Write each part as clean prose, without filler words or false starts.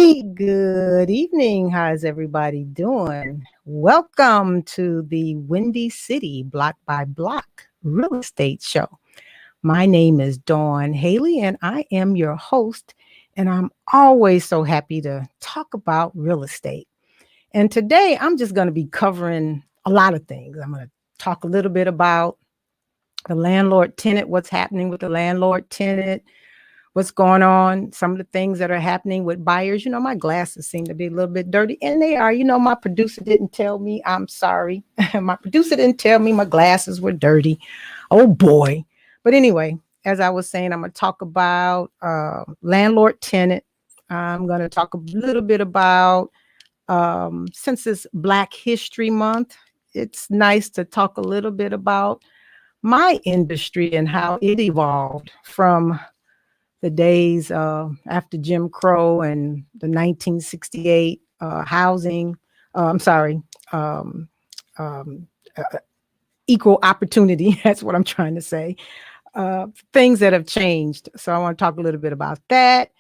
Good evening. How's everybody doing? Welcome to the Windy City Block by Block Real Estate Show. My name is Dawn Haley, and I am your host. And I'm always so happy to talk about real estate. And today I'm just going to be covering a lot of things. I'm going to talk a little bit about the landlord tenant, what's happening with the landlord tenant, what's going on, some of the things that are happening with buyers. My glasses seem to be a little bit dirty, and they are. My producer didn't tell me. I'm sorry. My producer didn't tell me my glasses were dirty. Oh boy. But anyway, as I was saying, I'm going to talk about landlord tenant. I'm going to talk a little bit about, since it's Black History Month, it's nice to talk a little bit about my industry and how it evolved from the days after Jim Crow and the 1968 housing, I'm sorry, um, um, uh, equal opportunity. That's what I'm trying to say. Things that have changed. So I want to talk a little bit about that.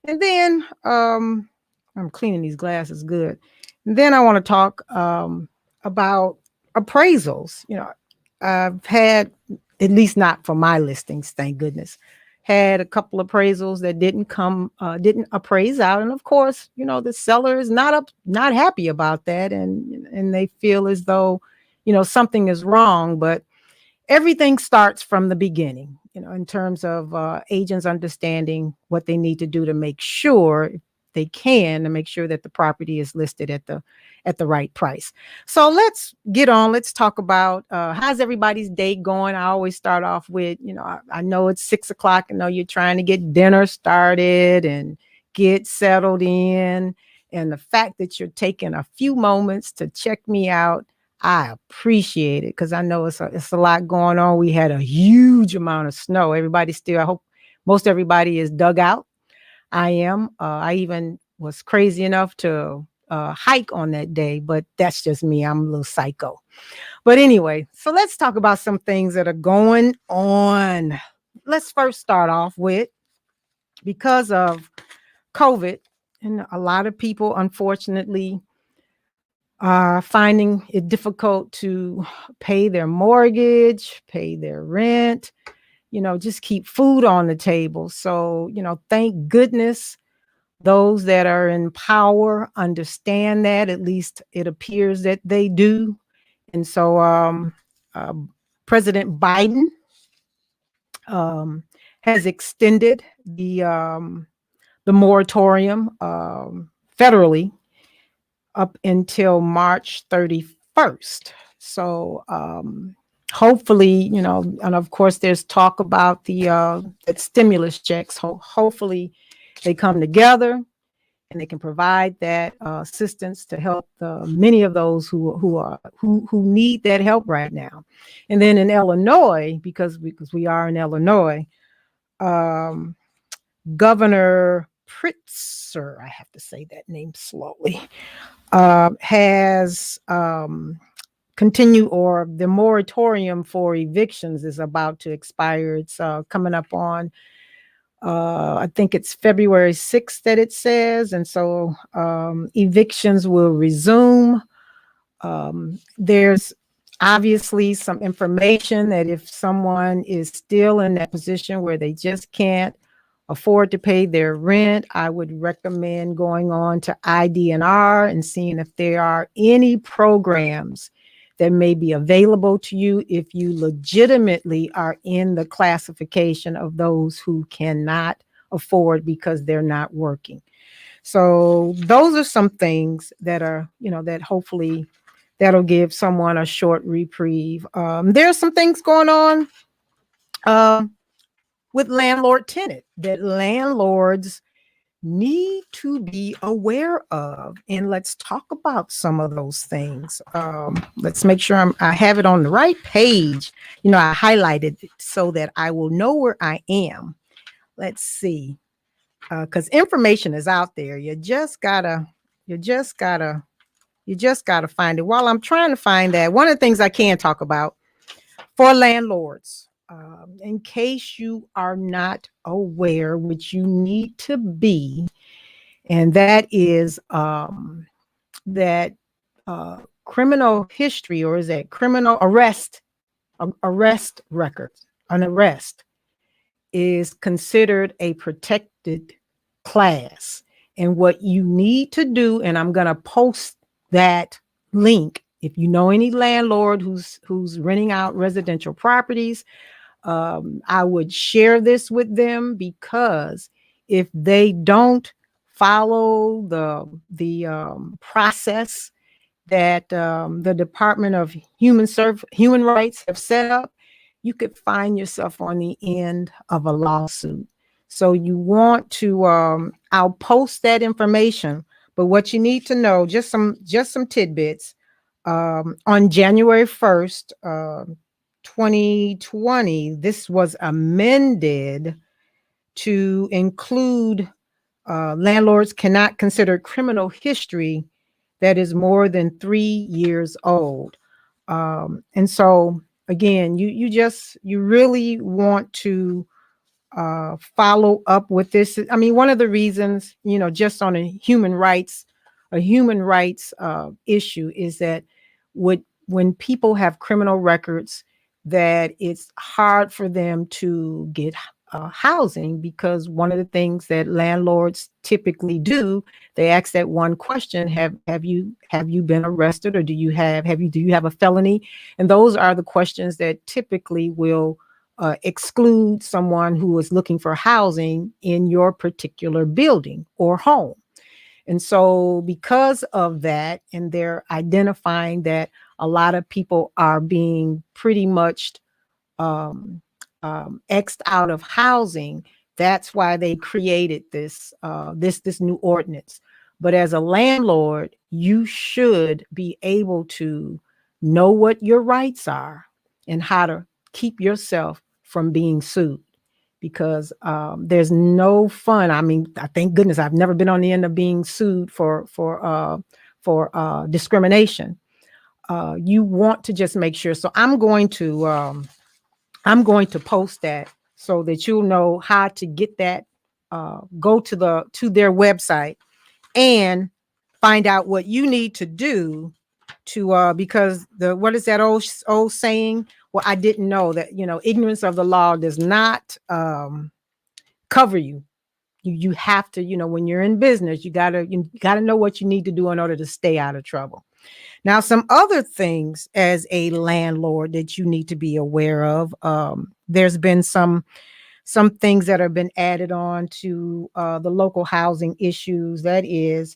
And then I'm cleaning these glasses good. And then I want to talk about appraisals. I've had, at least not for my listings, thank goodness, had a couple appraisals that didn't appraise out. And of course, the seller is not happy about that. And they feel as though, something is wrong, but everything starts from the beginning, in terms of agents understanding what they need to do to make sure, if they can, to make sure that the property is listed at the right price. So let's talk about how's everybody's day going. I always start off with, I know it's 6 o'clock. I know you're trying to get dinner started and get settled in. And the fact that you're taking a few moments to check me out, I appreciate it, because I know it's a lot going on. We had a huge amount of snow. I hope most everybody is dug out. I am. I even was crazy enough to hike on that day, but that's just me. I'm a little psycho. But anyway, so let's talk about some things that are going on. Let's first start off with, because of COVID, and a lot of people, unfortunately, are finding it difficult to pay their mortgage, pay their rent, just keep food on the table. So, thank goodness those that are in power understand that. At least it appears that they do. And so uh, President Biden has extended the moratorium federally up until March 31st. So hopefully, and of course there's talk about the that stimulus checks. Hopefully they come together and they can provide that assistance to help many of those who need that help right now. And then in Illinois, because we are in Illinois, um, Governor Pritzker, I have to say that name slowly, has continued, or the moratorium for evictions is about to expire. It's coming up on, I think it's February 6th that it says. And so evictions will resume. There's obviously some information that if someone is still in that position where they just can't afford to pay their rent, I would recommend going on to ID&R and seeing if there are any programs that may be available to you if you legitimately are in the classification of those who cannot afford because they're not working. So those are some things that are, that hopefully that'll give someone a short reprieve. There's some things going on with landlord tenant that landlords need to be aware of. And let's talk about some of those things. Let's make sure I have it on the right page. I highlighted it so that I will know where I am. Let's see. Because information is out there. You just gotta find it. While I'm trying to find that, one of the things I can talk about for landlords, in case you are not aware, which you need to be, and that is that criminal history, or is that criminal arrest records. An arrest is considered a protected class. And what you need to do, and I'm going to post that link. If you know any landlord who's renting out residential properties, I would share this with them, because if they don't follow the process that the Department of Human Rights have set up, you could find yourself on the end of a lawsuit. So you want to, I'll post that information, but what you need to know, just some tidbits. On January 1st, 2020, this was amended to include landlords cannot consider criminal history that is more than 3 years old. And so again, you really want to follow up with this. I mean, one of the reasons, just on a human rights issue, is that when people have criminal records, that it's hard for them to get housing, because one of the things that landlords typically do, they ask that one question: have you been arrested, or do you have a felony? And those are the questions that typically will exclude someone who is looking for housing in your particular building or home. And so because of that, and they're identifying that a lot of people are being pretty much X'd out of housing, that's why they created this new ordinance. But as a landlord, you should be able to know what your rights are and how to keep yourself from being sued, because there's no fun. I mean, I thank goodness I've never been on the end of being sued for discrimination. You want to just make sure. So I'm going to post that so that you'll know how to get that. Go to their website and find out what you need to do to because what is that old saying? Well, I didn't know that, ignorance of the law does not cover you. You have to, when you're in business, you gotta know what you need to do in order to stay out of trouble. Now, some other things as a landlord that you need to be aware of. There's been some things that have been added on to the local housing issues. That is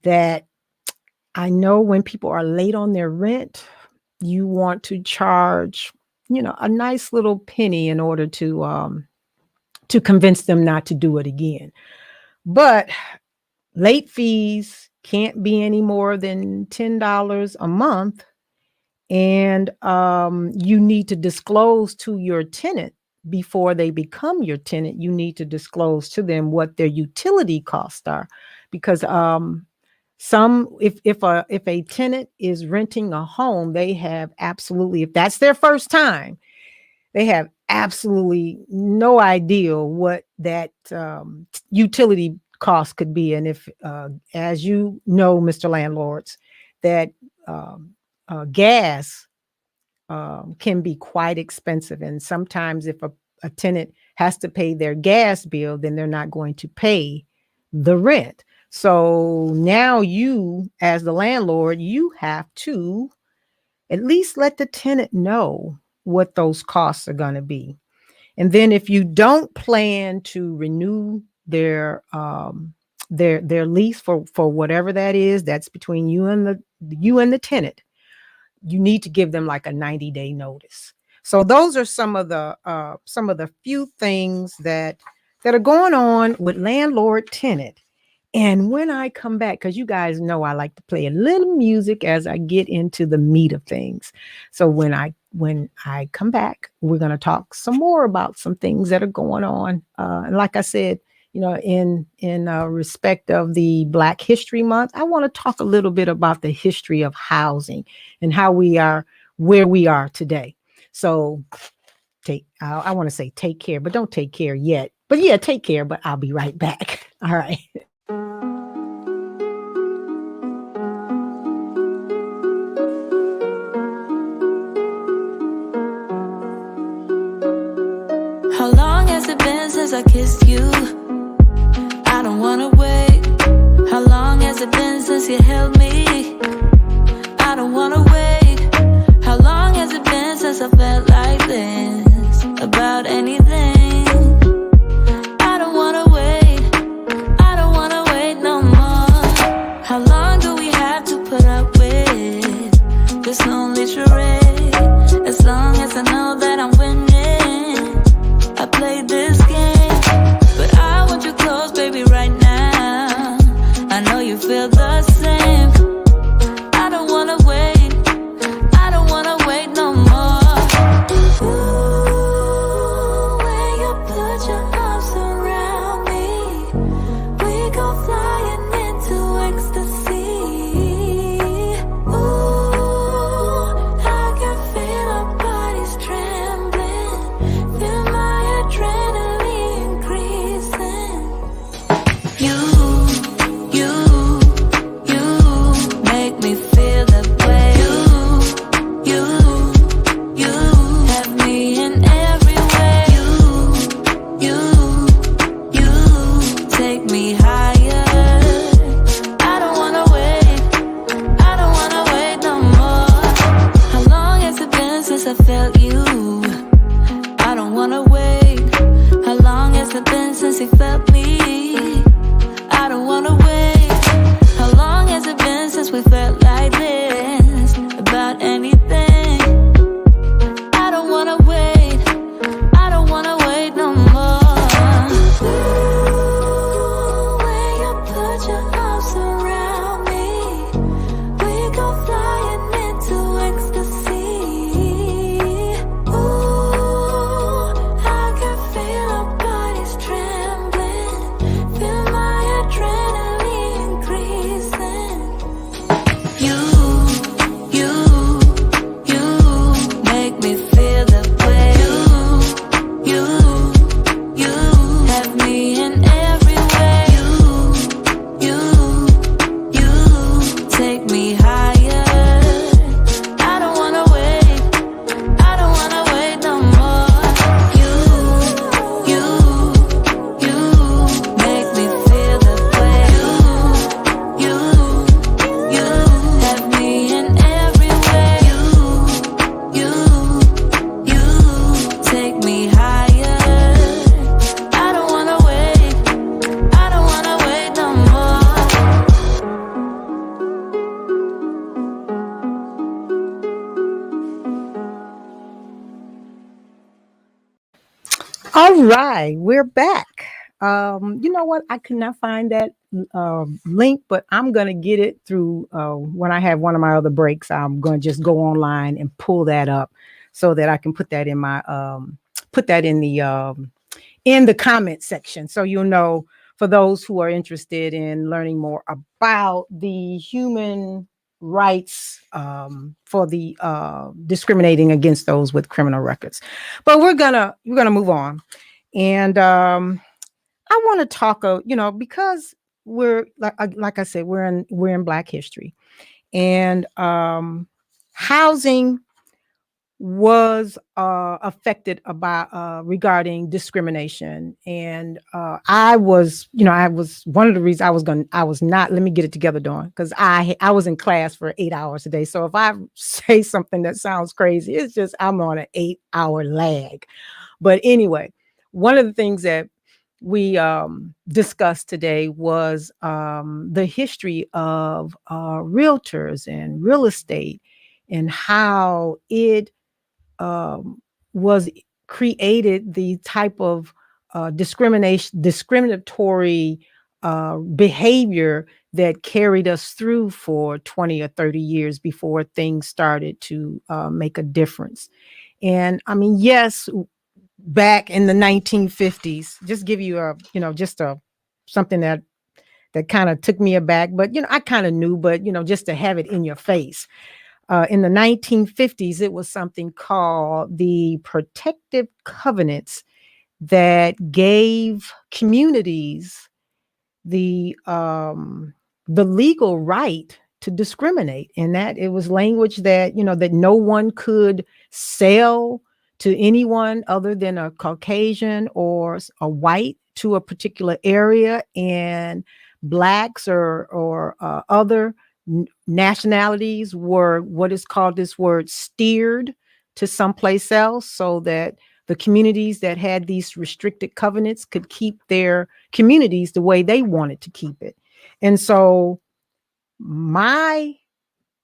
that I know when people are late on their rent, you want to charge, a nice little penny in order to convince them not to do it again. But late fees can't be any more than $10 a month. And you need to disclose to your tenant before they become your tenant. You need to disclose to them what their utility costs are, because if a tenant is renting a home, they have absolutely, if that's their first time, they have absolutely no idea what that utility cost could be. And if, as you know, Mr. Landlords, that gas can be quite expensive. And sometimes if a tenant has to pay their gas bill, then they're not going to pay the rent. So now you, as the landlord, you have to at least let the tenant know what those costs are going to be. And then if you don't plan to renew their lease for whatever that is, that's between you and the tenant, you need to give them like a 90-day notice. So those are some of the few things that are going on with landlord tenant. And when I come back, because you guys know I like to play a little music as I get into the meat of things. So when I come back, we're going to talk some more about some things that are going on. And like I said, in respect of the Black History Month, I want to talk a little bit about the history of housing and how we are where we are today. So I want to say take care, but don't take care yet. But yeah, take care, but I'll be right back. All right. I kissed you. I don't wanna wait. How long has it been since you held me? I don't wanna wait. How long has it been since I felt like this about anything? I don't wanna wait. I don't wanna wait no more. How long do we have to put up with this lonely charade? As long as I know that I'm winning, I played this game. But I want you close, baby, right now. I know you feel the same. I don't wanna wait. I don't wanna wait no more. Ooh, when you put your arms around me, we go flying into ecstasy. Ooh, I can feel our bodies trembling, feel my adrenaline increasing. You make me feel that way. You have me in every way. You take me higher. I don't wanna wait. I don't wanna wait no more. How long has it been since I felt you? I don't wanna wait. How long has it been since you felt me? I don't wanna wait. How long has it been since we felt like this about anything? I don't wanna wait. I don't wanna wait no more. Ooh, when you put your arms around me, we go flying into ecstasy. Ooh, I can feel our bodies trembling, feel my adrenaline increasing. You make me feel that way. You have me in every way. You take me higher. I don't wanna wait. I don't wanna wait no more. You make me feel that way. You have me in every way. You take me higher. I don't wanna wait. I don't wanna wait no more. All right, we're back. You know what? I could not find that link, but I'm going to get it through when I have one of my other breaks. I'm going to just go online and pull that up so that I can put that in my in the comment section, so you'll know, for those who are interested in learning more about the human rights for the discriminating against those with criminal records. But we're gonna move on, and I want to talk, because we're like I said, we're in Black history, and housing was affected about regarding discrimination. And I was one of the reasons I was not, let me get it together, Dawn, because I was in class for 8 hours a day. So if I say something that sounds crazy, it's just I'm on an 8-hour lag. But anyway, one of the things that we discussed today was the history of realtors and real estate, and how it was created the type of discriminatory behavior that carried us through for 20 or 30 years before things started to make a difference. And I mean, yes, back in the 1950s, just give you something that kind of took me aback, but I kind of knew, but just to have it in your face. In the 1950s, it was something called the Protective Covenants that gave communities the legal right to discriminate, and that it was language that that no one could sell to anyone other than a Caucasian or a white to a particular area, and blacks or other nationalities were what is called this word steered to someplace else, so that the communities that had these restricted covenants could keep their communities the way they wanted to keep it. And so my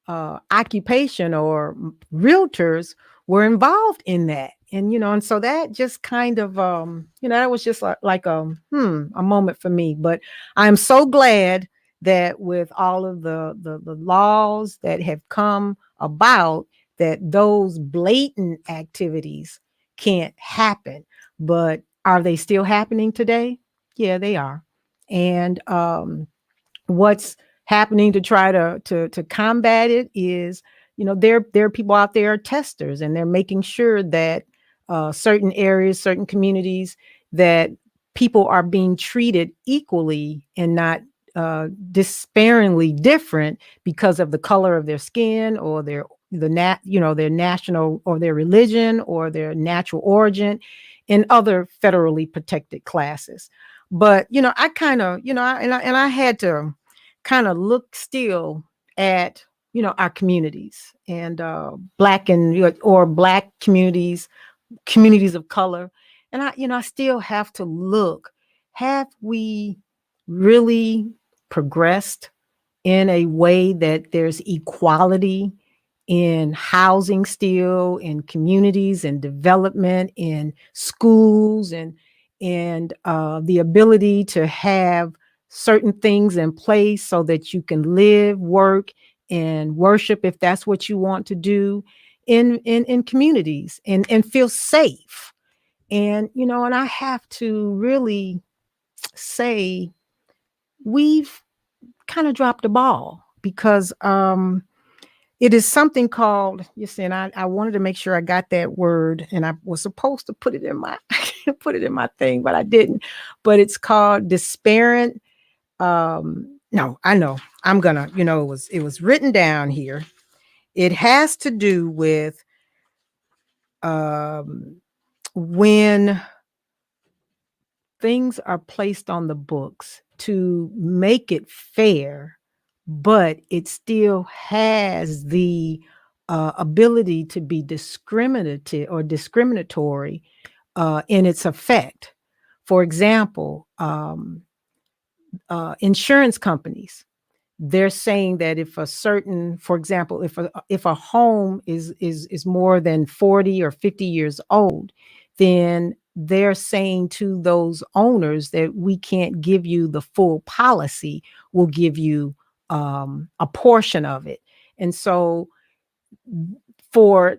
occupation or realtors were involved in that. And, and so that just kind of, that was just like a moment for me. But I'm so glad that with all of the laws that have come about, that those blatant activities can't happen. But are they still happening today? Yeah, they are. And what's happening to try to combat it is, there are people out there, testers, and they're making sure that certain areas, certain communities, that people are being treated equally and not disparingly different because of the color of their skin or their national or their religion or their natural origin and other federally protected classes. But I kind of, I had to kind of look still at our communities and black and or black communities of color, and I still have to look, have we really progressed in a way that there's equality in housing still, in communities and development, in schools, and the ability to have certain things in place so that you can live, work, and worship, if that's what you want to do, in communities, and feel safe. And and I have to really say we've kind of dropped the ball, because it is something called, you see, and I wanted to make sure I got that word, and I was supposed to put it in my put it in my thing, but I didn't. But it's called disparate. No, I know I'm gonna, it was written down here. It has to do with when things are placed on the books to make it fair, but it still has the ability to be discriminative or discriminatory in its effect. For example, insurance companies, they're saying that if a certain, for example, if a home is more than 40 or 50 years old, then they're saying to those owners that we can't give you the full policy, we'll give you a portion of it. And so for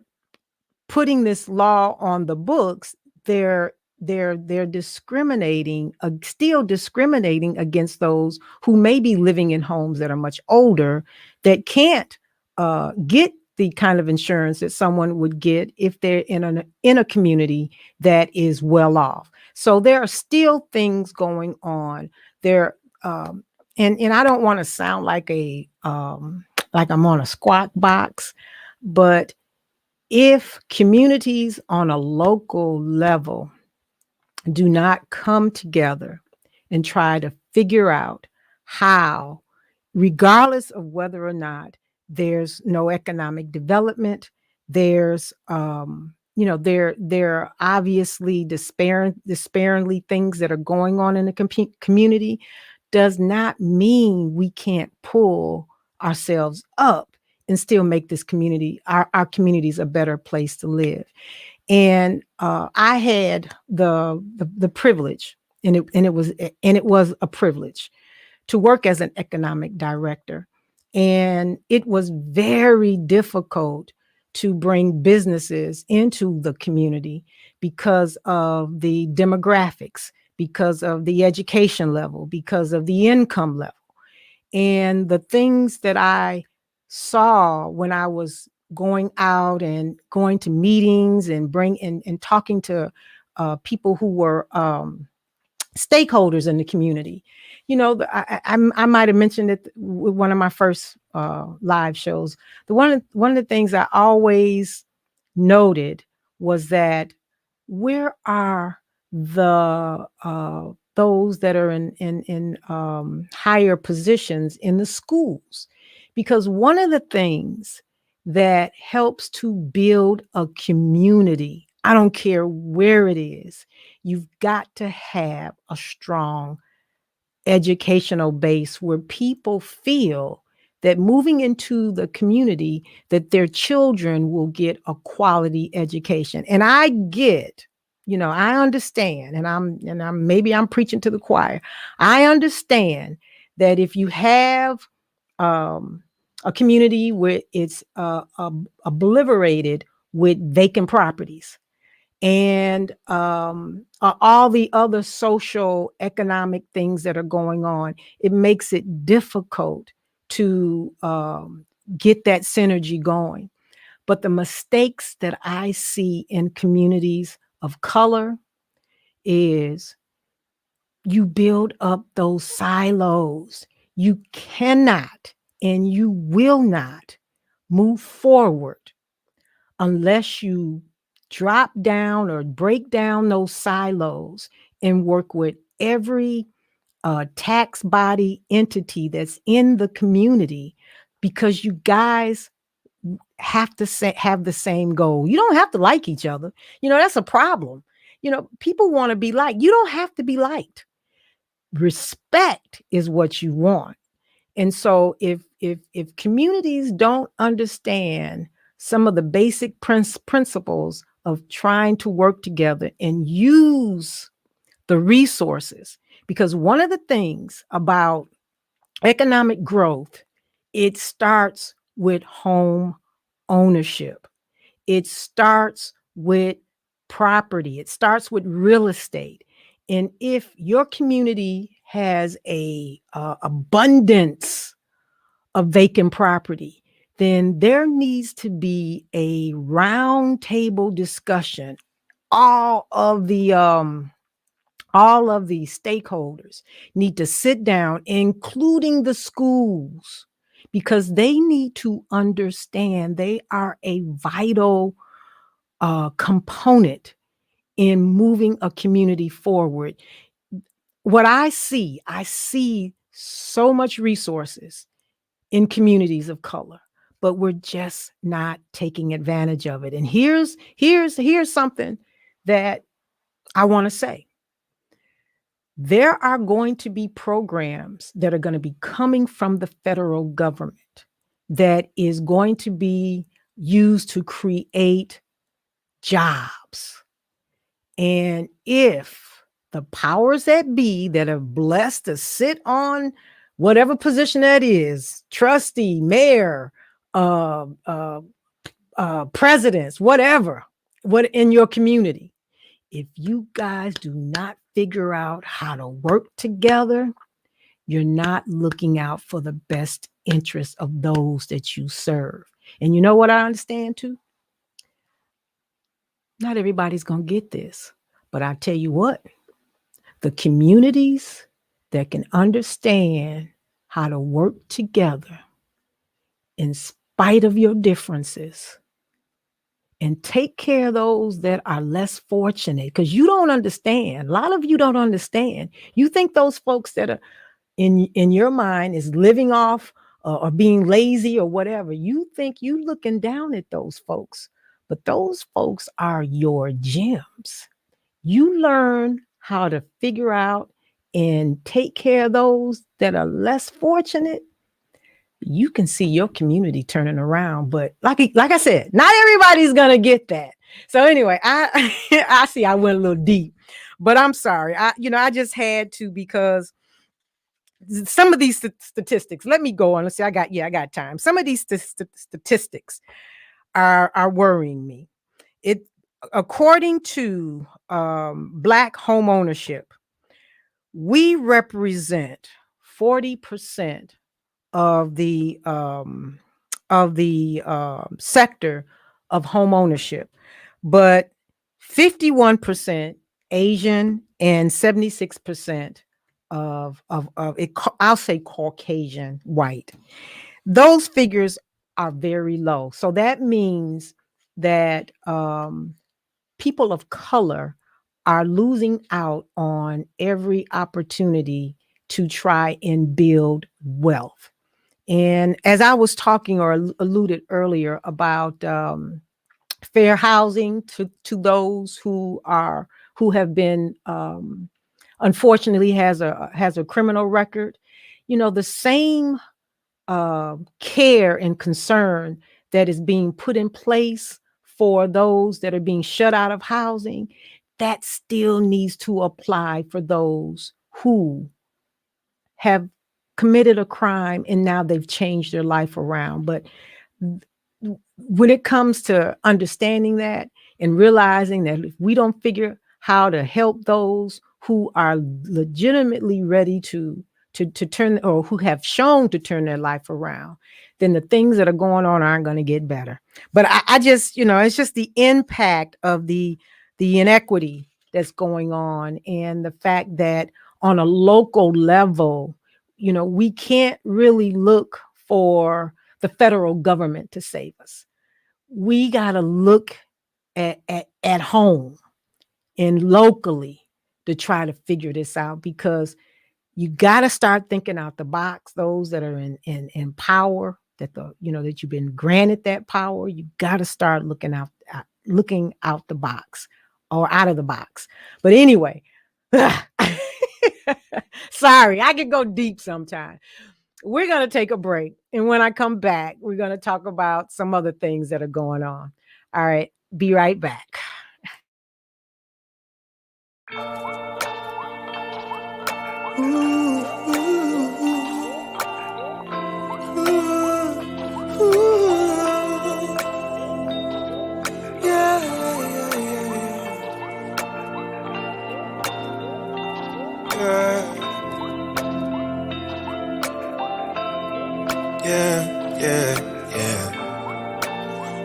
putting this law on the books, they're discriminating, still discriminating against those who may be living in homes that are much older, that can't get the kind of insurance that someone would get if they're in a community that is well off. So there are still things going on there, and I don't want to sound like like I'm on a squawk box, but if communities on a local level do not come together and try to figure out how, regardless of whether or not there's no economic development, there's there are obviously disparingly things that are going on in the community, does not mean we can't pull ourselves up and still make this community, our communities, a better place to live. And I had the privilege, and it was a privilege to work as an economic director. And it was very difficult to bring businesses into the community because of the demographics, because of the education level, because of the income level. And the things that I saw when I was going out and going to meetings and talking to people who were stakeholders in the community. I might have mentioned it with one of my first live shows. One of the things I always noted was that where are the those that are in higher positions in the schools? Because one of the things that helps to build a community, I don't care where it is, you've got to have a strong educational base where people feel that moving into the community that their children will get a quality education. And I get, I understand, and I'm maybe I'm preaching to the choir. I understand that if you have a community where it's obliterated with vacant properties, and all the other social economic things that are going on, it makes it difficult to get that synergy going. But the mistakes that I see in communities of color is you build up those silos. You cannot and you will not move forward unless you drop down or break down those silos and work with every tax body entity that's in the community, because you guys have to have the same goal. You don't have to like each other. That's a problem. People want to be liked. You don't have to be liked. Respect is what you want. And so if communities don't understand some of the basic principles of trying to work together and use the resources, because one of the things about economic growth, it starts with home ownership. It starts with property. It starts with real estate. And if your community has a abundance of vacant property, then there needs to be a roundtable discussion. All of the stakeholders need to sit down, including the schools, because they need to understand they are a vital component in moving a community forward. What I see so much resources in communities of color, but we're just not taking advantage of it. And here's something that I want to say. There are going to be programs that are going to be coming from the federal government that is going to be used to create jobs. And if the powers that be that are blessed to sit on whatever position that is, trustee, mayor, presidents, whatever, what in your community, if you guys do not figure out how to work together, you're not looking out for the best interests of those that you serve. And you know what I understand too? Not everybody's going to get this, but I tell you what, the communities that can understand how to work together in spite of your differences and take care of those that are less fortunate, because you don't understand. A lot of you don't understand. You think those folks that are in your mind is living off or being lazy or whatever. You think you looking down at those folks, but those folks are your gems. You learn how to figure out and take care of those that are less fortunate, you can see your community turning around. But like I said, not everybody's gonna get that. So anyway, I see I went a little deep, but I'm sorry. I just had to, because some of these statistics. Let me go on. Let's see. I got time. Some of these statistics are worrying me. It according to Black home ownership, we represent 40% of the sector of home ownership, but 51% Asian and 76% of it, I'll say Caucasian white. Those figures are very low. So that means that people of color are losing out on every opportunity to try and build wealth. And as I was talking or alluded earlier about fair housing to those who have been unfortunately has a criminal record, the same care and concern that is being put in place for those that are being shut out of housing, that still needs to apply for those who have committed a crime and now they've changed their life around. But when it comes to understanding that and realizing that if we don't figure how to help those who are legitimately ready to turn, or who have shown to turn their life around, then the things that are going on aren't going to get better. But I just, it's just the impact of the inequity that's going on, and the fact that on a local level, we can't really look for the federal government to save us. We got to look at home and locally to try to figure this out, because you got to start thinking out the box. Those that are in power, that that you've been granted that power, you got to start looking out the box, or out of the box. But anyway, sorry, I can go deep sometimes. We're going to take a break. And when I come back, we're going to talk about some other things that are going on. All right. Be right back.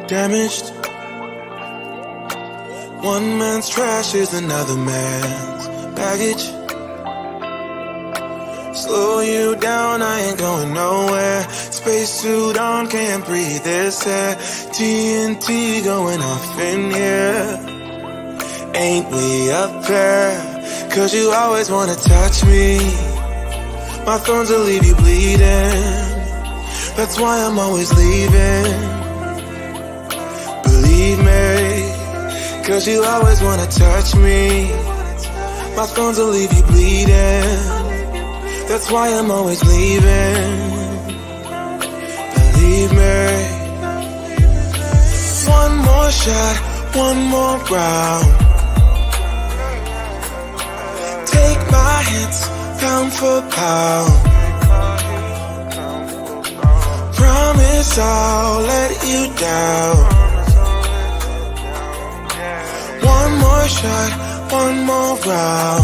Damaged. One man's trash is another man's baggage. Slow you down, I ain't going nowhere. Spacesuit on, can't breathe this air. TNT going off in here. Ain't we up there? Cause you always wanna touch me. My thorns will leave you bleeding. That's why I'm always leaving. Believe me, cause you always wanna touch me. My thorns will leave you bleeding. That's why I'm always leaving. Believe me. One more shot, one more round. Take my hits, pound for pound. Promise I'll let you down. One more shot, one more round.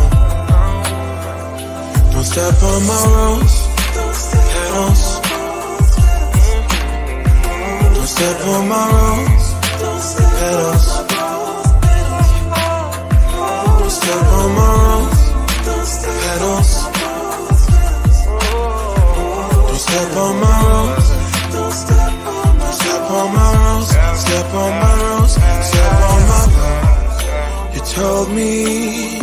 Don't step on my rose petals. Don't step on my rose petals. Don't step on my rose petals. Don't step on my rose. Don't step on my rose. Step on my rose. Step on my rose. You told me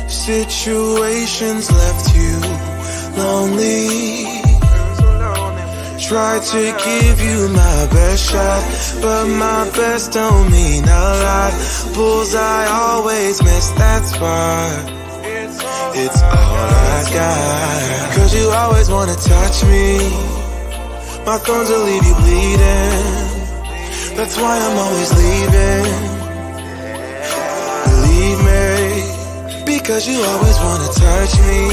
situations left you lonely. Tried to give you my best shot, but my best don't mean a lot. Bullseye always miss that spot. It's all I got. Cause you always wanna touch me. My thorns will leave you bleeding. That's why I'm always leaving. Believe me, because you always wanna touch me.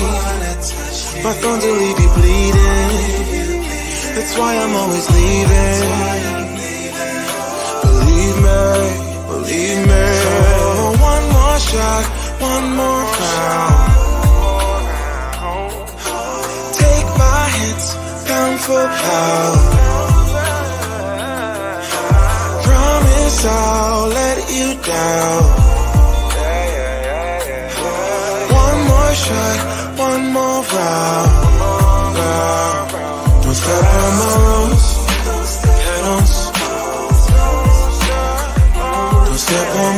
My thorns will leave you bleeding. That's why I'm always leaving. Believe me. So one more shot, one more round. Take my hits, pound for pound. Promise I'll let you down. Shot, one more round. Don't step on my rose petals. Don't step on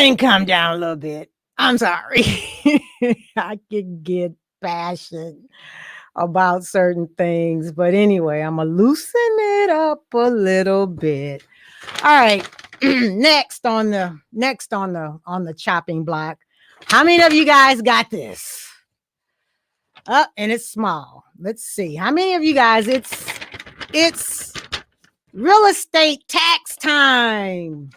can calm down a little bit. I'm sorry. I can get passionate about certain things, but anyway, I'm gonna loosen it up a little bit. All right. next on the chopping block. How many of you guys got this? And it's small. Let's see. How many of you guys? It's real estate tax time.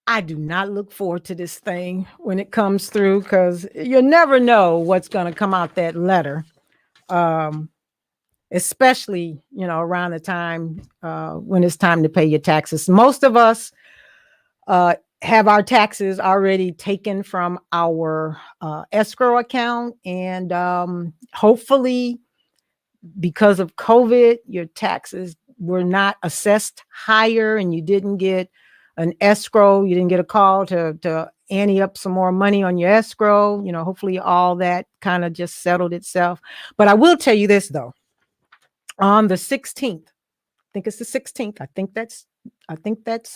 I do not look forward to this thing when it comes through, because you never know what's going to come out that letter. Especially, around the time when it's time to pay your taxes. Most of us have our taxes already taken from our escrow account. And hopefully, because of COVID, your taxes were not assessed higher and you didn't get an escrow. You didn't get a call to ante up some more money on your escrow. Hopefully all that kind of just settled itself. But I will tell you this, though. On the 16th, I think it's the 16th. I think that's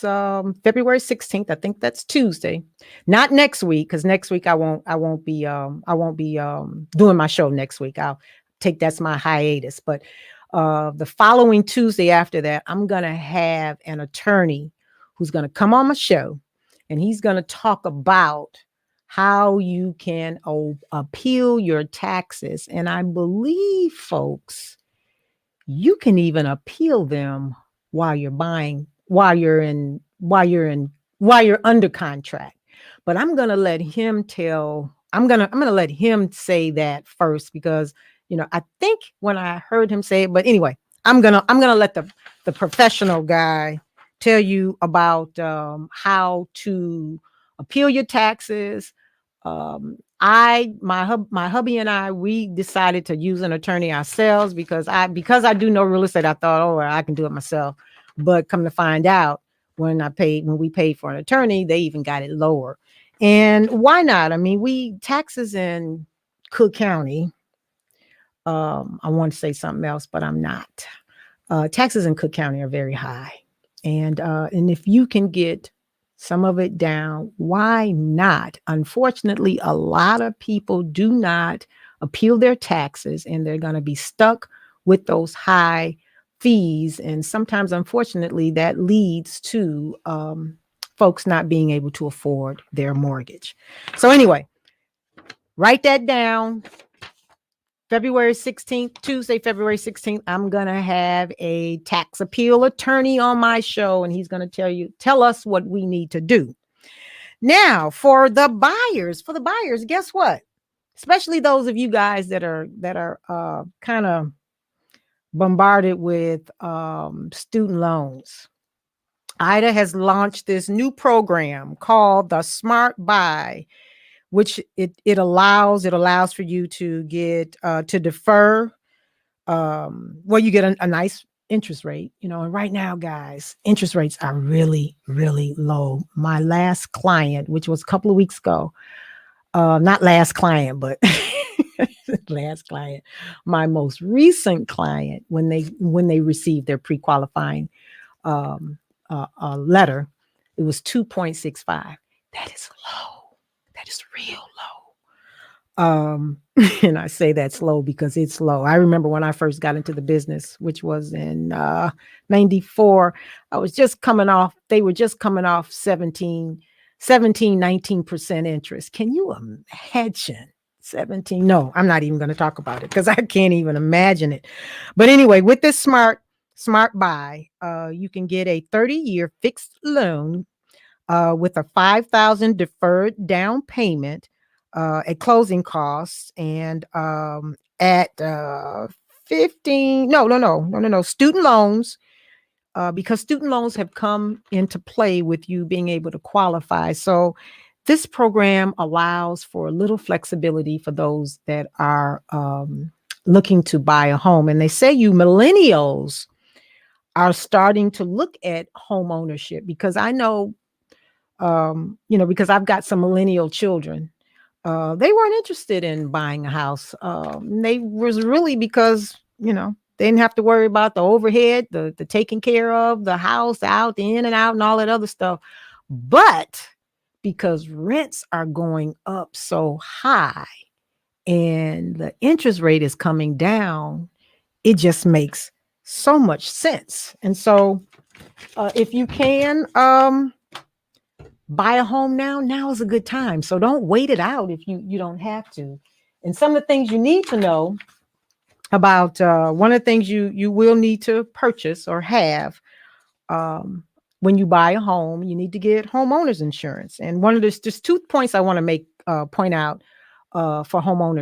February 16th. I think that's Tuesday. Not next week, because next week I won't be doing my show next week. That's my hiatus. But the following Tuesday after that, I'm gonna have an attorney who's gonna come on my show, and he's gonna talk about how you can appeal your taxes. And I believe, folks, you can even appeal them while you're under contract. But I'm going to let him I'm going to let him say that first, because, I think when I heard him say it, but anyway, I'm going to let the professional guy tell you about how to appeal your taxes. My hubby and I, we decided to use an attorney ourselves because I do know real estate. I thought, oh, well, I can do it myself. But come to find out, when we paid for an attorney, they even got it lower. And why not? I mean, taxes in Cook County. I want to say something else, but I'm not. Taxes in Cook County are very high, and if you can get some of it down, why not? Unfortunately, a lot of people do not appeal their taxes, and they're going to be stuck with those high fees. And sometimes, unfortunately, that leads to folks not being able to afford their mortgage. So anyway, write that down. February 16th, Tuesday, February 16th, I'm going to have a tax appeal attorney on my show, and he's going to tell us what we need to do. Now, for the buyers, guess what? Especially those of you guys that are kind of bombarded with student loans. IDA has launched this new program called the Smart Buy, which it allows for you to get to defer. You get a nice interest rate, and right now, guys, interest rates are really, really low. My last client, which was a couple of weeks ago, not last client, but last client, my most recent client, when they received their pre-qualifying letter, it was 2.65. That is low. That is real low. And I say that's low because it's low. I remember when I first got into the business, which was in 94, they were just coming off 19% interest. Can you imagine 17? No, I'm not even going to talk about it because I can't even imagine it. But anyway, with this Smart Buy, you can get a 30-year fixed loan with a $5,000 deferred down payment at closing costs, and at 15. No, student loans, because student loans have come into play with you being able to qualify. So this program allows for a little flexibility for those that are looking to buy a home. And they say you millennials are starting to look at home ownership, because I know, because I've got some millennial children. They weren't interested in buying a house. They was really because, they didn't have to worry about the overhead, the taking care of the house, the in and out and all that other stuff. But because rents are going up so high and the interest rate is coming down, it just makes so much sense. And so if you can buy a home now is a good time. So don't wait it out if you don't have to. And some of the things you need to know about one of the things you will need to purchase or have when you buy a home, you need to get homeowners insurance. And one of there's 2 points I want to make point out for home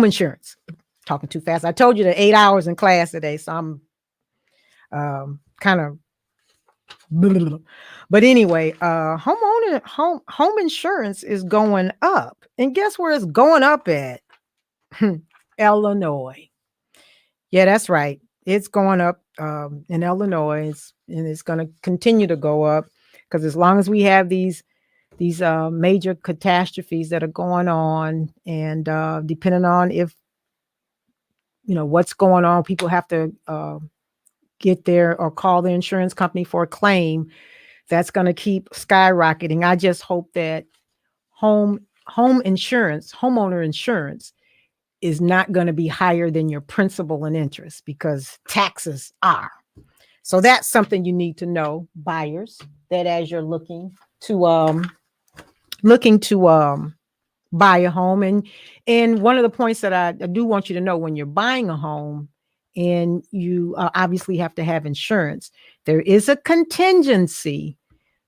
insurance. Talking too fast. I told you the 8 hours in class today, so I'm kind of. But anyway, home insurance is going up, and guess where it's going up at? Illinois. Yeah, that's right. It's going up in Illinois, and it's going to continue to go up because as long as we have these major catastrophes that are going on, and depending on if what's going on, people have to get there or call the insurance company for a claim. That's going to keep skyrocketing. I just hope that homeowner insurance is not going to be higher than your principal and interest, because taxes are. So that's something you need to know, buyers, that as you're looking to buy a home. And one of the points that I do want you to know, when you're buying a home and you obviously have to have insurance, there is a contingency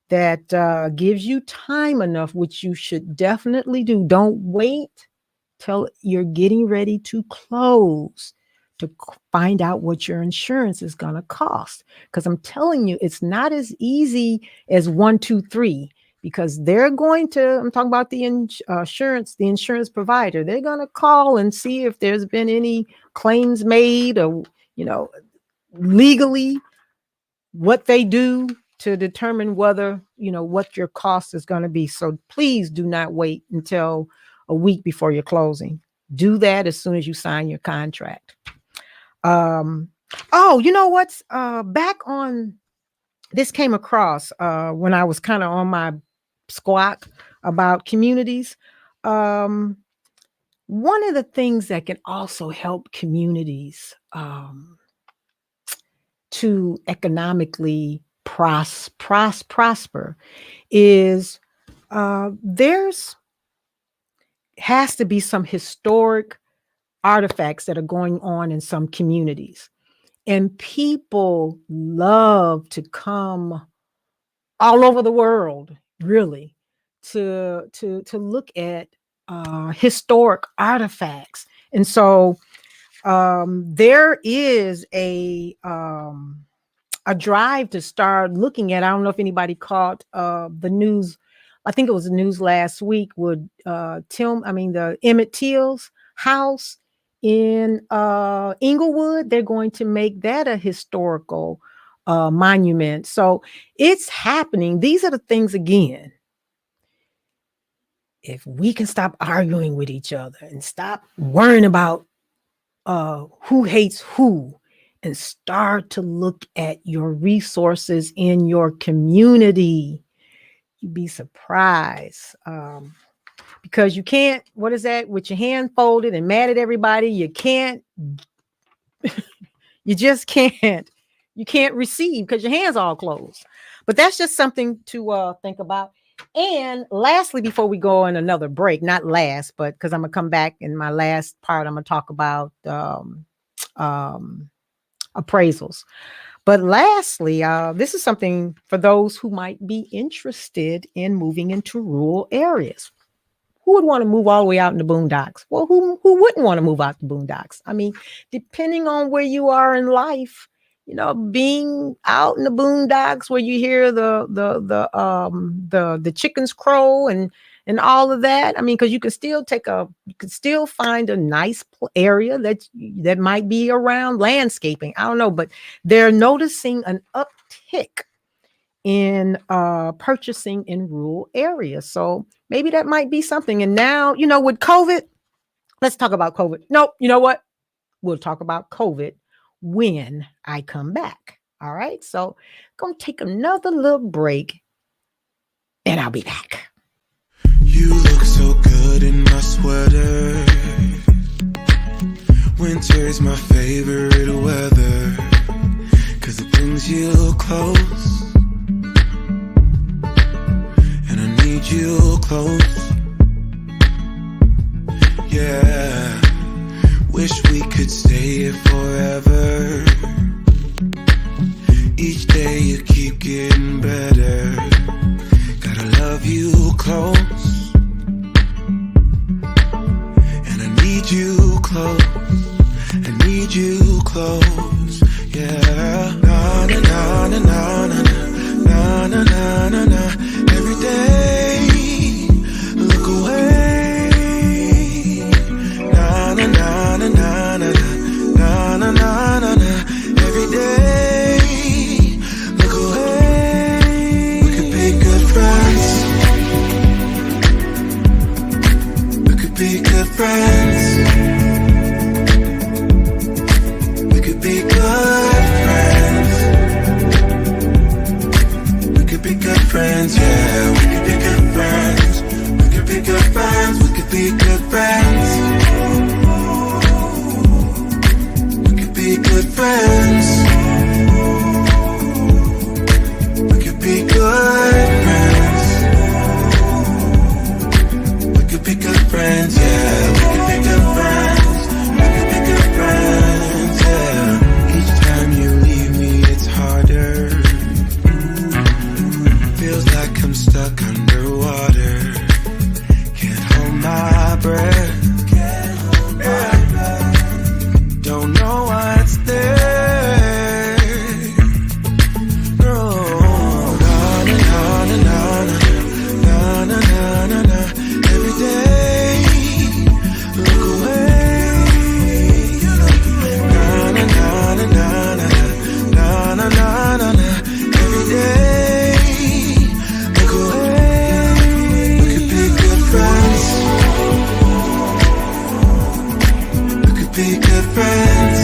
that gives you time enough, which you should definitely do. Don't wait till you're getting ready to close to find out what your insurance is going to cost. Because I'm telling you, it's not as easy as 1, 2, 3, because I'm talking about the insurance provider. They're going to call and see if there's been any claims made, or, legally what they do to determine whether, what your cost is going to be. So please do not wait until a week before you're closing. Do that as soon as you sign your contract. What's back on this came across when I was kind of on my squawk about communities. One of the things that can also help communities to economically prosper is there's has to be some historic artifacts that are going on in some communities, and people love to come all over the world, really, to look at historic artifacts. And so there is a drive to start looking at. I don't know if anybody caught the news. I think it was the news last week with the Emmett Till's house in Inglewood. They're going to make that a historical monument. So it's happening. These are the things, again, if we can stop arguing with each other and stop worrying about who hates who, and start to look at your resources in your community, you'd be surprised. Because you can't, what is that, with your hand folded and mad at everybody, you just can't receive because your hands all closed. But that's just something to think about. And lastly, before we go on another break, not last, but because I'm going to come back in my last part, I'm going to talk about appraisals. But lastly, this is something for those who might be interested in moving into rural areas. Who would want to move all the way out in the boondocks? Well, who wouldn't want to move out the boondocks? I mean, depending on where you are in life, being out in the boondocks where you hear the chickens crow and all of that. I mean, because you can still find a nice area that might be around landscaping. I don't know, but they're noticing an uptick in purchasing in rural areas. So maybe that might be something. And now, with COVID, let's talk about COVID. No, you know what? We'll talk about COVID when I come back. All right. So gonna take another little break and I'll be back. You look so good in my sweater. Winter's my favorite weather, 'cause it brings you close, and I need you close. Yeah, wish we could stay here forever. Each day you keep getting better. Gotta love you close, and I need you close. I need you close, yeah. Na na na na na na na na na na na. Every day, look away. Na na na na na na na na na na na. Every day, look away. We could be good friends. We could be good friends. Be good friends. We could be good friends, yeah. We could be good friends. We could be good friends. We could be good friends. We could be good friends. We could be good friends. We could be good friends, yeah. We could be good friends. We could be good friends, yeah. Each time you leave me, it's harder. Feels like I'm stuck underwater. Can't hold my breath. Don't know what's there. No. Na na na na na na na na na. Every day, look away. Na na na na na na na na na na. Every day, look away. We could be good friends. We could be good friends.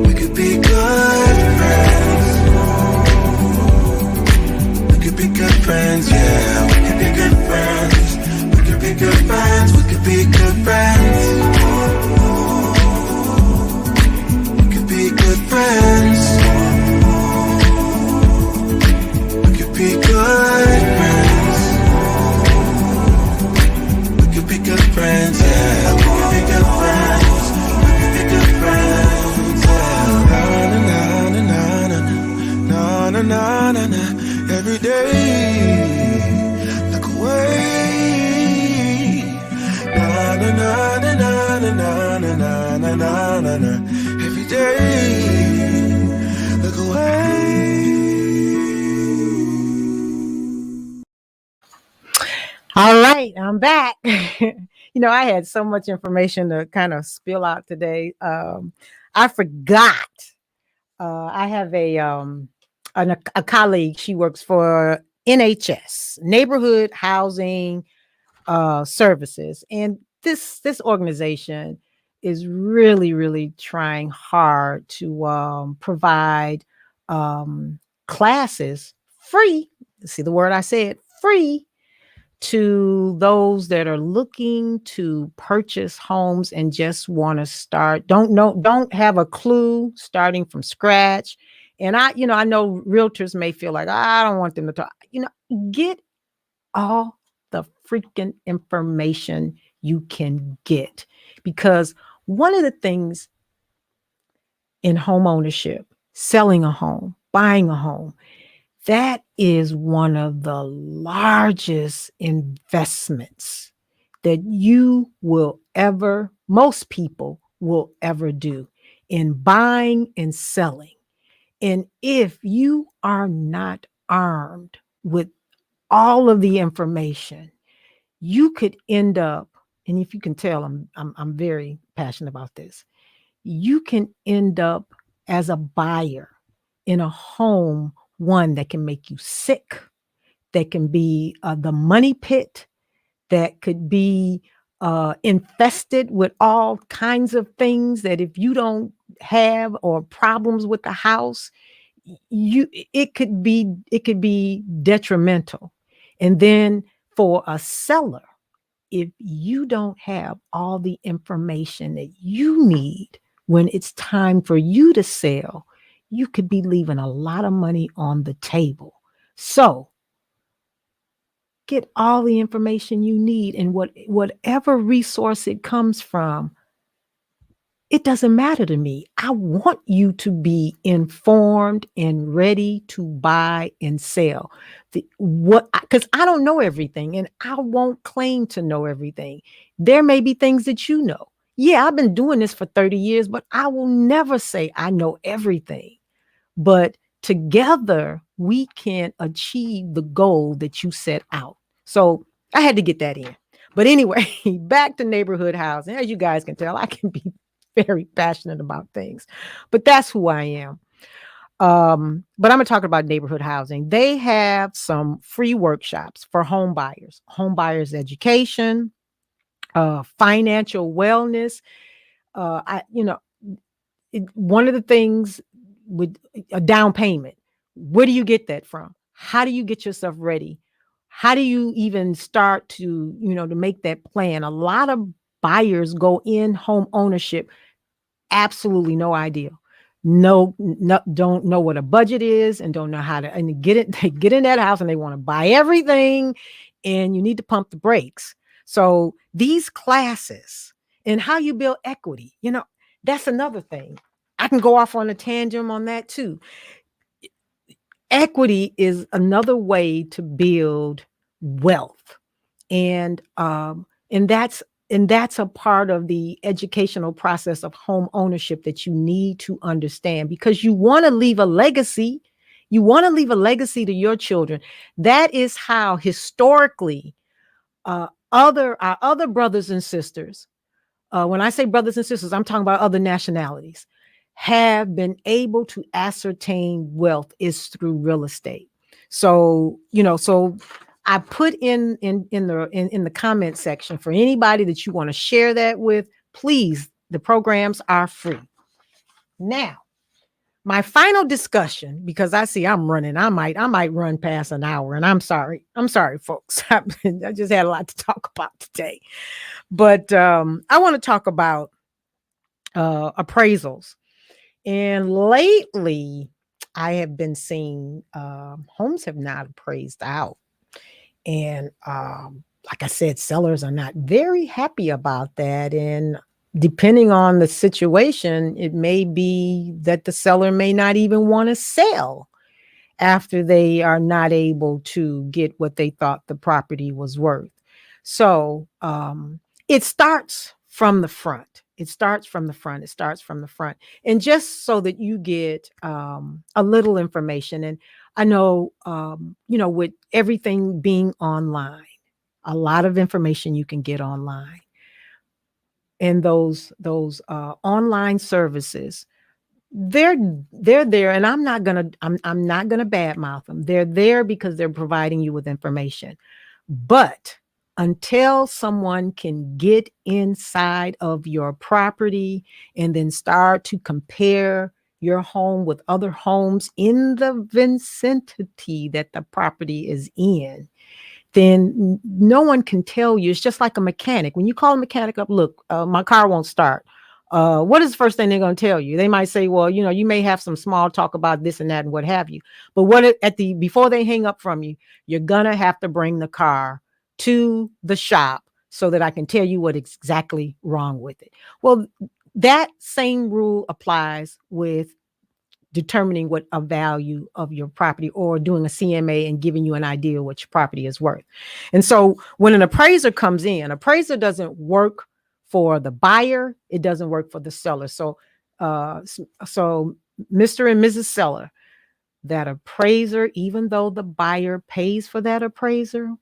We could be good friends. We could be good friends, yeah. We could be good friends. We could be good friends. We could be good friends. We could be good friends. We could be good friends. We could be good friends, yeah. We could be good friends. We could be good friends, yeah. Na na na na na na na na na. Every day, look away. Na na na na na na na na na na na na. Every day, look away. All right, I'm back. I had so much information to kind of spill out today. I forgot. I have a colleague. She works for NHS, Neighborhood Housing Services, and this organization is really trying hard to provide classes free. See the word I said, free, to those that are looking to purchase homes and just want to start, don't have a clue, starting from scratch. And I know realtors may feel like, I don't want them to talk, get all the freaking information you can get, because one of the things in home ownership, selling a home, buying a home, that is one of the largest investments that most people will ever do in buying and selling. And if you are not armed with all of the information, you could end up, and if you can tell, I'm very passionate about this, you can end up as a buyer in a home, one that can make you sick, that can be the money pit, that could be infested with all kinds of things that if you don't have or problems with the house, it could be detrimental. And then for a seller, if you don't have all the information that you need when it's time for you to sell, you could be leaving a lot of money on the table. So get all the information you need, and whatever resource it comes from, it doesn't matter to me. I want you to be informed and ready to buy and sell. Because I don't know everything, and I won't claim to know everything. There may be things that you know. Yeah, I've been doing this for 30 years, but I will never say I know everything. But together we can achieve the goal that you set out. So I had to get that in. But anyway, back to neighborhood housing. As you guys can tell, I can be very passionate about things, but that's who I am. But I'm gonna talk about neighborhood housing. They have some free workshops for home buyers education, financial wellness. One of the things with a down payment, where do you get that from? How do you get yourself ready? How do you even start to make that plan? A lot of buyers go in home ownership absolutely no idea. No, don't know what a budget is, and don't know how to get it. They get in that house and they want to buy everything, and you need to pump the brakes. So these classes and how you build equity, that's another thing. I can go off on a tangent on that too. Equity is another way to build wealth, and that's a part of the educational process of home ownership that you need to understand, because you want to leave a legacy. You want to leave a legacy to your children. That is how historically our other brothers and sisters, when I say brothers and sisters, I'm talking about other nationalities, have been able to ascertain wealth is through real estate. So, so I put in the comment section for anybody that you want to share that with. Please, the programs are free. Now, my final discussion, because I see I'm running, I might run past an hour, and I'm sorry, folks. I just had a lot to talk about today, but I want to talk about appraisals. And lately, I have been seeing homes have not appraised out. And like I said, sellers are not very happy about that. And depending on the situation, it may be that the seller may not even want to sell after they are not able to get what they thought the property was worth. So it starts from the front. It starts from the front. And just so that you get a little information. And I know, with everything being online, a lot of information you can get online. And those online services, they're there. And I'm not gonna badmouth them. They're there because they're providing you with information. But until someone can get inside of your property and then start to compare your home with other homes in the vicinity that the property is in, then no one can tell you. It's just like a mechanic. When you call a mechanic up, look, my car won't start. What is the first thing they're going to tell you? They might say, well, you may have some small talk about this and that and what have you. But before they hang up from you, you're going to have to bring the car to the shop so that I can tell you what exactly wrong with it. Well, that same rule applies with determining what a value of your property, or doing a CMA and giving you an idea what your property is worth. And so when an appraiser comes in, appraiser doesn't work for the buyer. It doesn't work for the seller. So Mr. and Mrs. Seller, that appraiser, even though the buyer pays for that appraisal,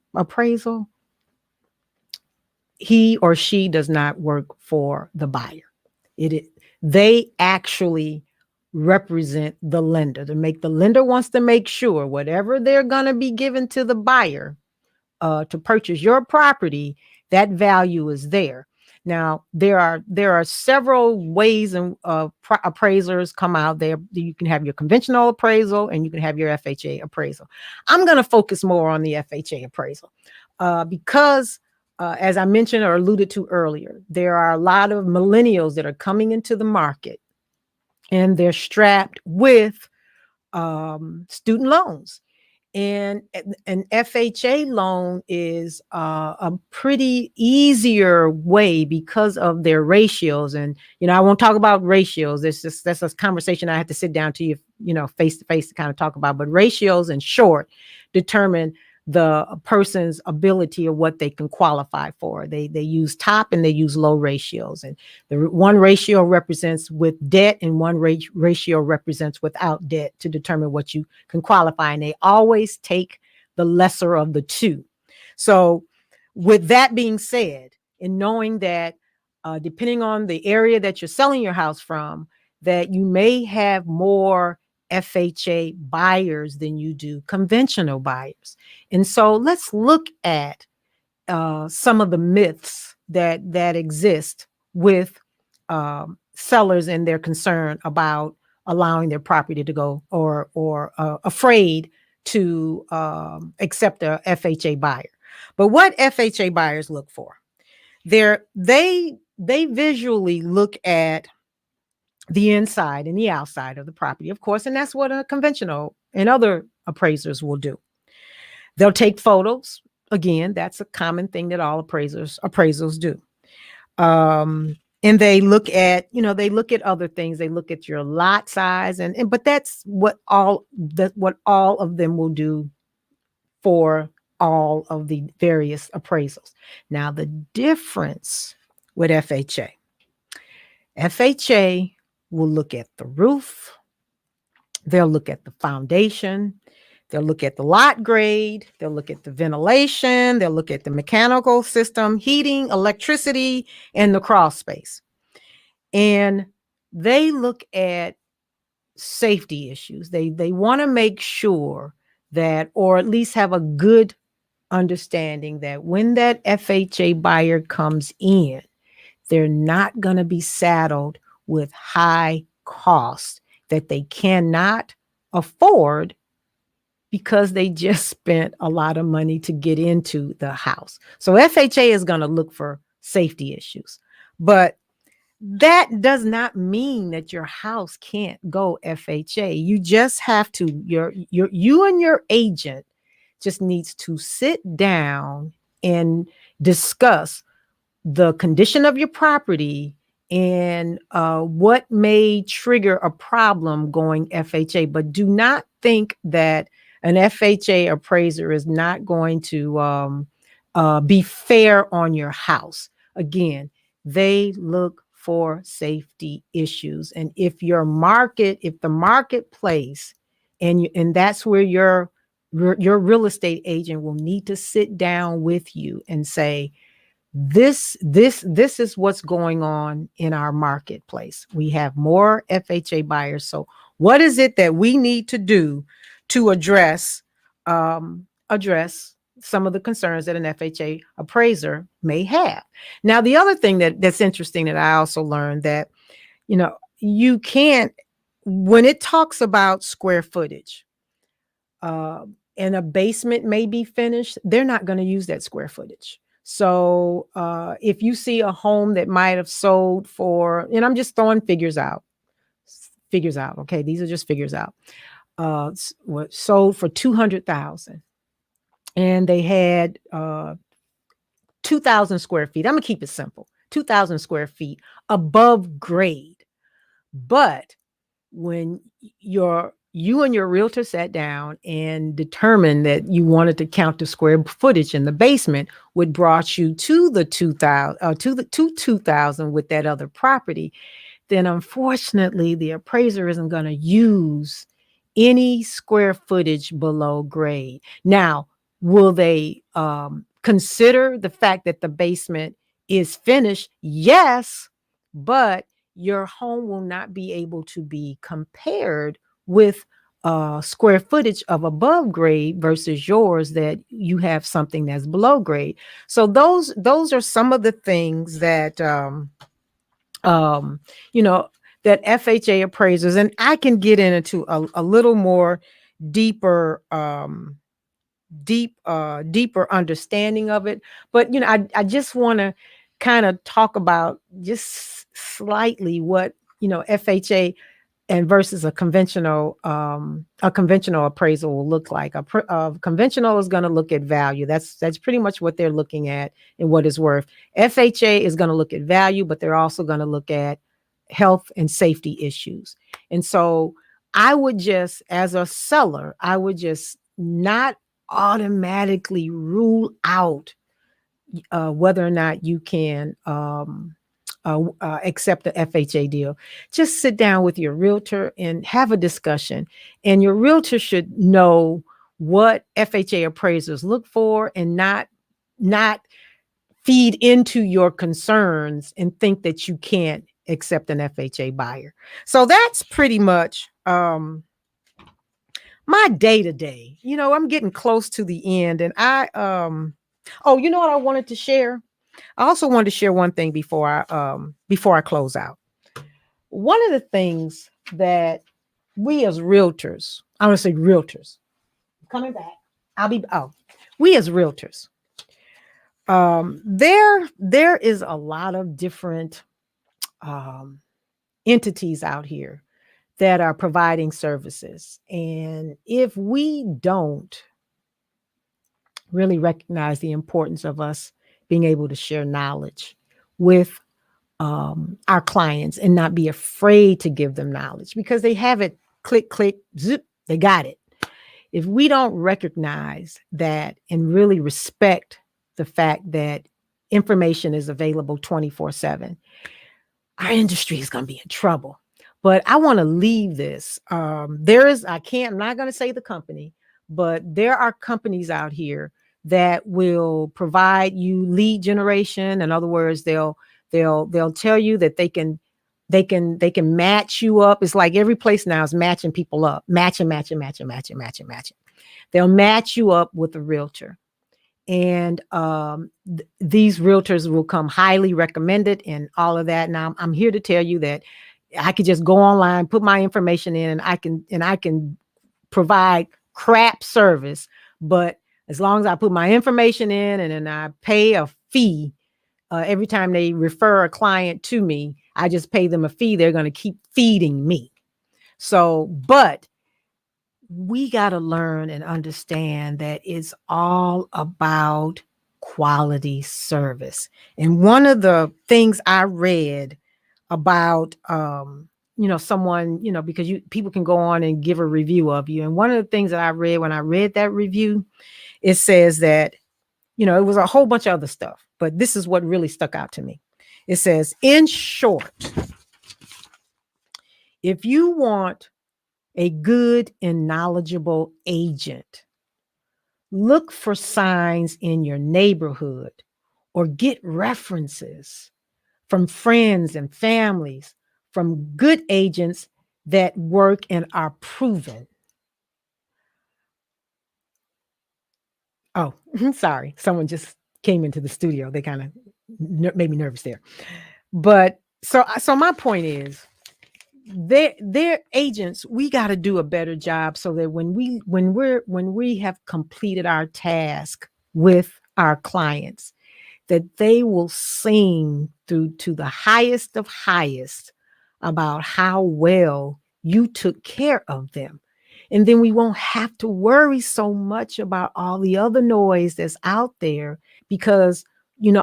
he or she does not work for the buyer. They actually represent the lender. The lender wants to make sure whatever they're going to be given to the buyer to purchase your property, that value is there. Now, there are several ways and appraisers come out there. You can have your conventional appraisal and you can have your FHA appraisal. I'm going to focus more on the FHA appraisal because, as I mentioned or alluded to earlier, there are a lot of millennials that are coming into the market and they're strapped with student loans. And an FHA loan is a pretty easier way because of their ratios. And, I won't talk about ratios. That's a conversation I have to sit down to you, face to face to kind of talk about. But ratios, in short, determine the person's ability of what they can qualify for. They use top and they use low ratios. And the one ratio represents with debt and one ratio represents without debt to determine what you can qualify. And they always take the lesser of the two. So with that being said, and knowing that depending on the area that you're selling your house from, that you may have more FHA buyers than you do conventional buyers. And so let's look at some of the myths that exist with sellers and their concern about allowing their property to go or afraid to accept a FHA buyer. But what FHA buyers look for? They visually look at the inside and the outside of the property, of course, and that's what a conventional and other appraisers will do. They'll take photos. Again, that's a common thing that all appraisals do. And they look at, other things. They look at your lot size, but that's what all of them will do for all of the various appraisals. Now, the difference with FHA will look at the roof. They'll look at the foundation. They'll look at the lot grade. They'll look at the ventilation. They'll look at the mechanical system, heating, electricity, and the crawl space. And they look at safety issues. They want to make sure that, or at least have a good understanding that when that FHA buyer comes in, they're not going to be saddled with high costs that they cannot afford because they just spent a lot of money to get into the house. So FHA is going to look for safety issues, but that does not mean that your house can't go FHA. You just have to, you and your agent just needs to sit down and discuss the condition of your property and what may trigger a problem going FHA. But do not think that an FHA appraiser is not going to be fair on your house. Again, they look for safety issues. And if the marketplace, and that's where your real estate agent will need to sit down with you and say, this is what's going on in our marketplace. We have more FHA buyers. So what is it that we need to do to address some of the concerns that an FHA appraiser may have? Now, the other thing that's interesting that I also learned that, you can't, when it talks about square footage, and a basement may be finished, they're not going to use that square footage. So if you see a home that might have sold for, and I'm just throwing figures out. Okay, these are just figures out. Sold for $200,000, and they had 2,000 square feet. I'm gonna keep it simple. 2,000 square feet above grade. But when you and your realtor sat down and determined that you wanted to count the square footage in the basement, what brought you to the 2,000 with that other property, then unfortunately the appraiser isn't going to use any square footage below grade. Now, will they consider the fact that the basement is finished? Yes, but your home will not be able to be compared with square footage of above grade versus yours that you have something that's below grade. So those are some of the things that you know, that FHA appraisers, and I can get into a little more deeper deeper understanding of it. But you know, I just want to kind of talk about just slightly what, you know, FHA and versus a conventional appraisal will look like. A conventional is going to look at value. That's pretty much what they're looking at and what it's worth. FHA is going to look at value, but they're also going to look at health and safety issues. And so I would just, as a seller, I would just not automatically rule out whether or not you can accept the FHA deal. Just sit down with your realtor and have a discussion. And your realtor should know what FHA appraisers look for and not feed into your concerns and think that you can't accept an FHA buyer. So that's pretty much my day to day. You know, I'm getting close to the end, and oh, you know what I wanted to share? I also wanted to share one thing before I close out. One of the things that we as realtors, I want to say realtors, coming back. We as realtors, there is a lot of different entities out here that are providing services. And if we don't really recognize the importance of us being able to share knowledge with our clients and not be afraid to give them knowledge because they have it, click, click, zip, they got it. If we don't recognize that and really respect the fact that information is available 24/7, our industry is going to be in trouble. But I want to leave this. I'm not going to say the company, but there are companies out here that will provide you lead generation. In other words, they'll tell you that they can match you up. It's like every place now is matching people up, matching. They'll match you up with a realtor. And these realtors will come highly recommended and all of that. Now I'm here to tell you that I could just go online, put my information in, and I can provide crap service. But as long as I put my information in and then I pay a fee every time they refer a client to me, I just pay them a fee. They're going to keep feeding me. So, but we got to learn and understand that it's all about quality service. And one of the things I read about, someone, because people can go on and give a review of you. And one of the things that I read when I read that review, it says that, it was a whole bunch of other stuff, but this is what really stuck out to me. It says, in short, if you want a good and knowledgeable agent, look for signs in your neighborhood or get references from friends and families from good agents that work and are proven. Oh, sorry. Someone just came into the studio. They kind of made me nervous there. But so my point is, they're agents. We got to do a better job so that when we have completed our task with our clients, that they will sing through to the highest of highest about how well you took care of them. And then we won't have to worry so much about all the other noise that's out there because,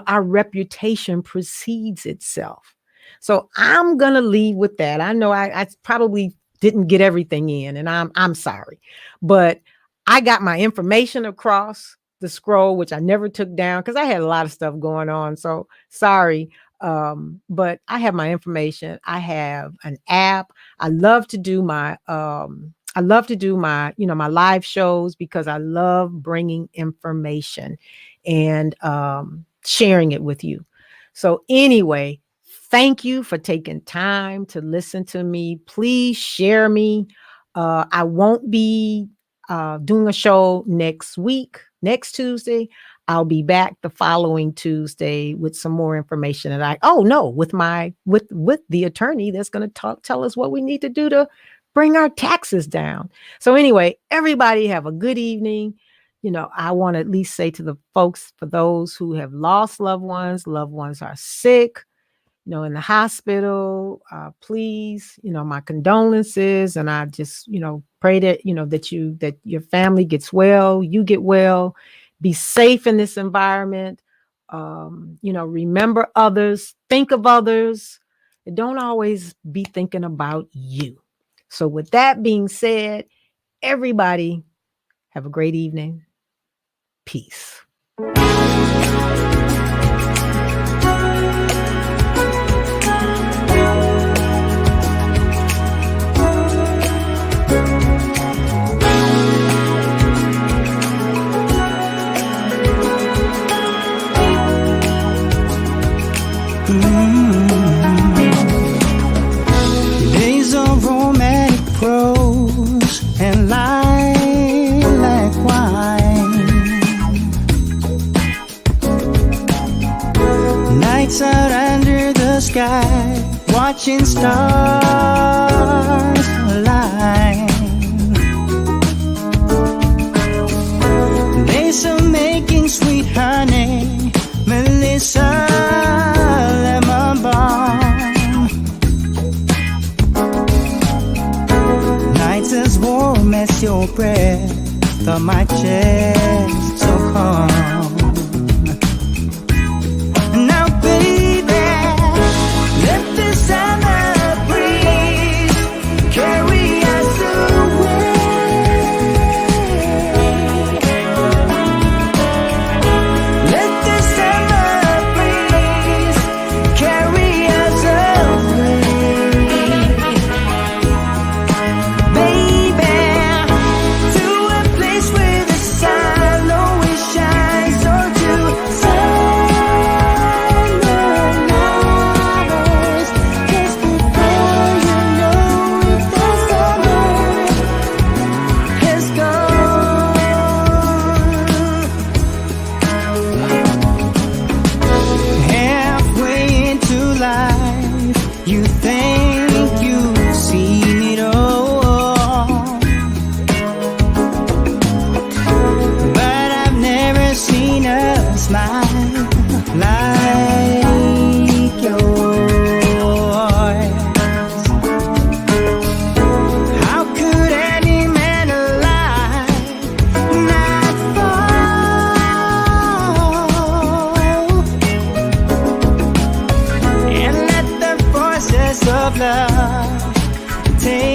our reputation precedes itself. So I'm going to leave with that. I know I probably didn't get everything in, and I'm sorry, but I got my information across the scroll, which I never took down because I had a lot of stuff going on. So sorry. But I have my information. I have an app. I love to do my my live shows because I love bringing information and sharing it with you. So anyway, thank you for taking time to listen to me. Please share me. I won't be doing a show next Tuesday. I'll be back the following Tuesday with some more information with the attorney that's going to tell us what we need to do to bring our taxes down. So anyway, everybody have a good evening. I want to at least say to the folks, for those who have lost loved ones are sick, in the hospital, please, my condolences. And I just, pray that, that your family gets well, you get well, be safe in this environment. Remember others, think of others, and don't always be thinking about you. So with that being said, everybody have a great evening. Peace. Days of romantic prose and lilac wine, nights out under the sky, watching stars align. Days of making sweet honey, Melissa lemon balm. Nights as warm as your breath on my chest, so calm. Now baby, let the summer breeze carry us away. Let the summer breeze carry us away. Baby, to a place where the sun always shines, or to summer lovers, just before you know it, the summer has gone. Halfway into life, you think you've seen it all, but I've never seen a smile like yours. How could any man alive not fall and let the forces of love take